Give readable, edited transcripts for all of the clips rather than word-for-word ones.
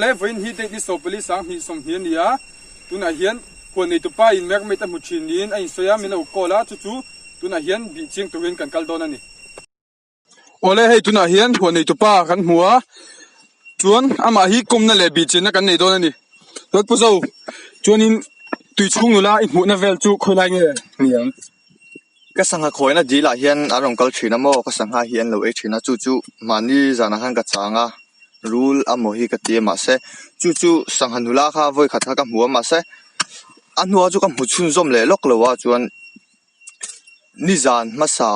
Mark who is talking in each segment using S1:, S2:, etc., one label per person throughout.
S1: ole voin hi te ni so police sang hi som hian nia tuna hian huan nei tu pa in mek mai ta mu thin in ai soya mi lo kola chu chu tuna hian bi ching tuin kan kal don ani ole hei tuna hian huan nei tu pa kan hua chuan ama hi kumna le bi chin na kan nei don ani tot pu zo chuan in tui chung nula in hu na vel chu khoi lai nge niang
S2: ka sanga khoina dila hian arong kal thina mo ka sanga hian lo e thina chu chu mani zana han ka changa rule amo hi ka ti ma se chu chu sanghanula kha voi khat ka muwa ma se anua chu ka mu chun zom le lok lowa chuan nizan masa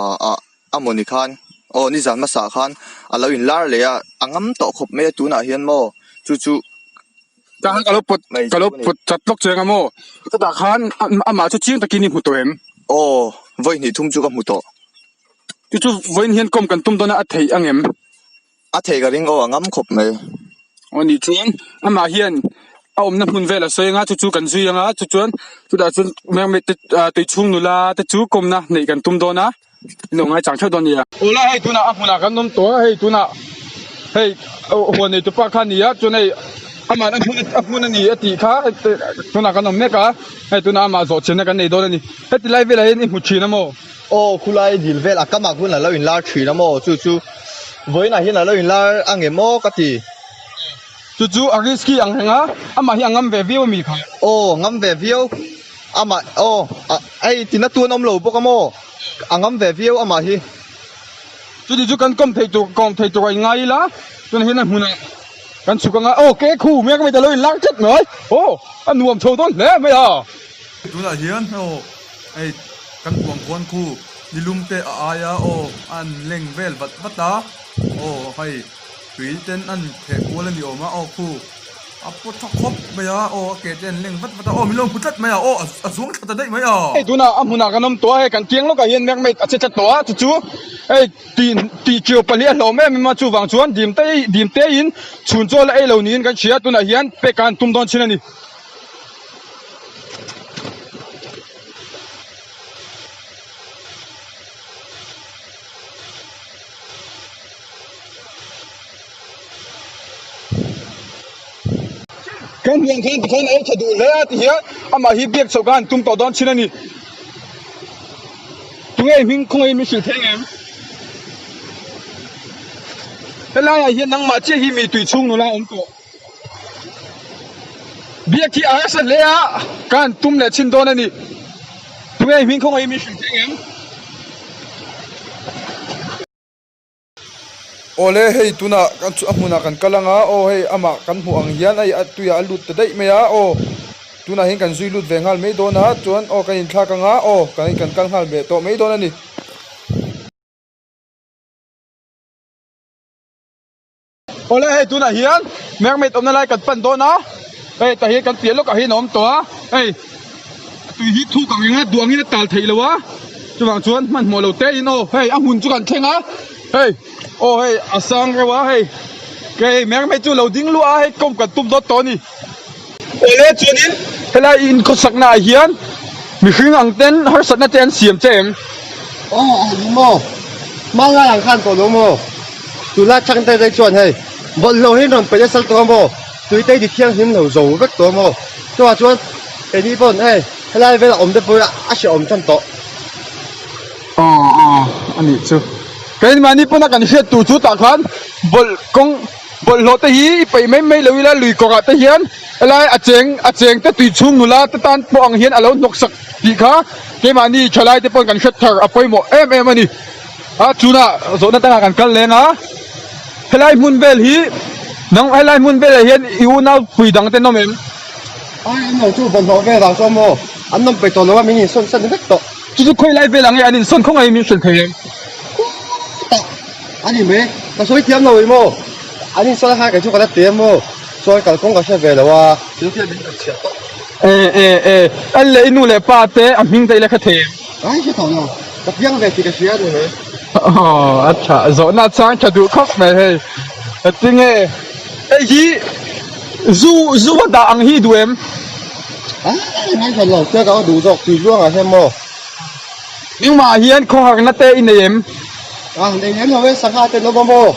S2: amoni khan o nizan masa khan alo in lar le ya angam to khop me tu na hian mo chu chu
S1: ta han kaloput chatlok chenga mo ta khan ama chu ching takini hu to em
S2: o voi ni thum chu ka mu to
S1: chu voin hian kom kan tum dona a thei angem
S2: a thei ga ring o angam khop me
S1: oni chuan ama hian a omna hmun vela soinga chu chu kan zui anga chu chuan chu da chun meng me te chung nula te chu komna nei kan tum dona no ngai chang thau don ya ola hei tuna a hmuna kan nom to hei tuna hei huan nei tu pa khan nia chunai ama na hmun ani ati kha tuna kan nom meka hei tuna ama zo chen na kan nei don ani heti lai vela hin mu thina mo
S2: o khulai dil vel akama kun la lo in lar thina mo chu chu voi na hian la lo in lar ange mo ka ti
S1: chu chu ariski ang henga ama hi angam ve view mi kha
S2: o ngam ve view ama o ai tina tu nom lo boka mo angam ve view ama hi
S1: chu di chu kan kom thei tu ai ngai la chun hin na hmuna kan chu ka nga o ke khu me ka mai ta lo in lar chet noi o anuam tho don le mai a
S3: tu la hian o ai kan buang kon khu nilum te aya o an leng vel vata o hai tuiten an the kulan di oma o khu apo thok maya o ke ten leng vata o milong putat maya o azung thata dai maya
S1: ei tuna amuna kanom to he kan tiang lo ka hian mek mai a che chat to a chu chu ei ti kyo pali lo me ma chu wang chuan dim te in chun chol ei lo nin kan chia tuna hian pe kan tum don chin ani kan hian khan ei chadu le a ti hian ama hi biak chokan tum to don chin ani tungei ming khoi mi sil theng em helai a hian nang ma che hi mi tui chung no la om to biak thi a sa le a kan tum le chin don ani tungei ming khoi mi sil theng em ole hei tuna kan chu amuna kan kalanga o hei ama kan hu ang hian ai atuya alut te dei meya o tuna hin kan zui lut vengal me dona chuan o kan in thla kanga o kan kal hal be to me don ani ole hei tuna hian mek me tom na lai kan pan dona hei ta hi kan pian lo ka hi nom to a hei tu hi thu ka nge duang hi tal thei lo wa chuwang chuan man mo lo te in o hei a hun chu kan thenga hei ô hey asang cái quá hey cái mẹ mày chú lâu đinh lúa hey công cả tum đốt to nè ô lê chú nín hay là in có sắc na hiền mình khinh ăn tên hay sắc na tên xiêm chém
S2: o mo mang la lang khan to lo mo tu la chang te chuan hey bol lo hin ron pe sal to mo tu te di thiang hin lo zo vek to mo to chuan te ni bon hey lai ve la om de pu a shi om chan to
S1: anh đi chú cái mà ni puna kan hiat tu chu ta khan bol lo te hi pe mai lo ila lui ko ka te hian alai a cheng te tui chung nula te tan po ang hian alo nok sak ti kha ke ma ni chalai te pon kan shat thar apoi mo em ani a chuna zo na ta kan kal lenga helai mun bel hi nang helai mun bel hian iuna pui dang te nom em
S2: ai no chu bon ho ve dang so mo an nom pe to lo wa mi ni son san vek to
S1: chu khoi lai ve lang anin son khong ai mi sul thei
S2: anh nhìn mấy nó soi tiêm rồi mô anh nhìn soi hai cái chú cái tiêm mô soi cả con cái xe về là wa chú tiêm mình được chết
S1: anh lấy nu lấy ba té anh minh đây là cái thế
S2: ai chứ thằng nào tập giang về thì cái xe rồi hả
S1: अच्छा rồi na sang cho đủ khóc này hey tiếng nghe hi zu đã ăn hi đủ em
S2: ngay phần lòng xe có đủ rồi tùy luôn à xem mô
S1: nhưng mà hiền không hàng na té in em
S2: để nhém rồi sang hai tên nó bom mô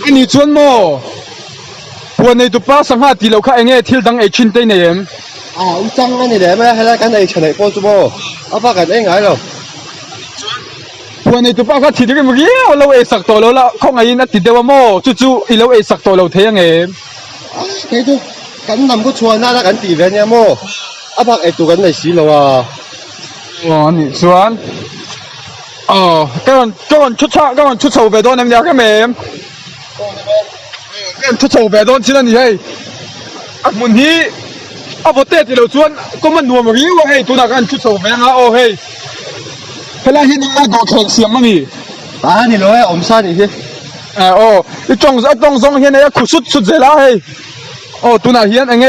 S1: anh đi chuan mô ควรในตุป้าสังหาตีเราข้าเองทิลดังไอชินเตเนม
S4: จังอันนี้แหละไม่ให้ละกันไอ้ชนไอ้โปจุโบเอาปากกันเองไงหรอ
S1: ควรในตุป้าข้าทีเดียวเมื่อกี้เราเอสักตัวเราละข้องไอ้นัดติดเดวโมจู่ๆอีเราเอสักตัวเราเทียงเอง
S4: ไอ้ตัวกันนำก็ชวนน่าละกันตีเลยเนี่ยโมเอาปากไอ้ตัวกันในสีเราอ่ะ
S1: อ๋อนี่ส่วนอ๋อก็มันชุดเสาเบดอนเนี่ยก็เมมก็ชุดเสาเบดอนที่นั่นนี่ให้อักมุนฮีเอาพอเตะที่เราชวนก็มันนัวเมื่อกี้ว่าให้ตัวนักการชุดเสาเบดอนโอ้เฮ้ยเวลาที่นี่มาโดนแข่งเสียงมั้งนี่
S4: นี่เลยอมซ่านี่สิ
S1: โอ้ยจ้องเฮียนเนี่ยขุดสุดเจล่าเฮ้ยโอ้ตัวนักเฮียนเอง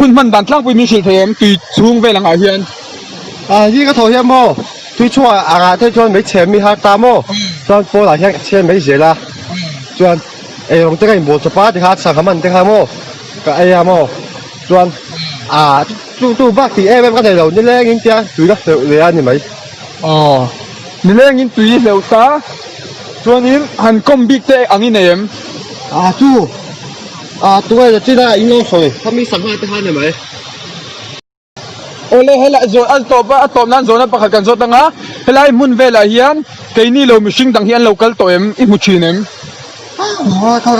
S1: หุ่นมันดันตั้งไปมีสิทธิ์เทียมตีช่วงเวลาเฮียน
S4: นี่ก็โทรเฮียโม推错啊，推错没钱没哈达么，转过来现钱没钱啦，转用这个摩托巴的哈上他们的哈么，个哎呀么，转都把第二个那头你嘞人家对了对啊你没，
S1: 哦，你咧已对了啥？昨天很公平的安尼呢？
S4: 都对了，这个应该说他们上海的哈你没。
S1: โอเล่เฮล่ะโซอันตบนั้นโซนปักกันโซตังอ่ะเฮล่ะมุนเวลาเฮียนเกนี่เรามิชิงตังเฮียนเราเกลตัวอิมุชีน
S4: เขา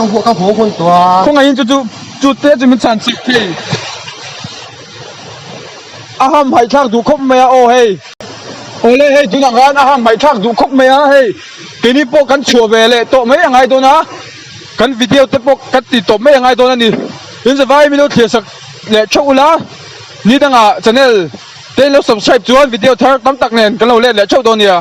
S4: คนตัว
S1: คงไงจู่เตะจะมีชันสิบทีอาหารไม่ชักดูคบเมียโอ้เฮ้โอเล่เฮ้ดูหนังกันอาหารไม่ชักดูคบเมียเฮ้เกนี่พวกกันชัวเวเลยโตไม่ยังไงตัวนะกันวิดีโอแต่พวกกันติดโตไม่ยังไงตัวนั้นนี่ยินสบายไม่รู้เทียสักเนี่ยชั่วละนี่ตั้งอ่ะchannel เต้นแล้ว subscribe จวนวิดีโอทั้งตั้งตักเนี่ยกันเราเล่นแล้วชอบตัวเนี่ย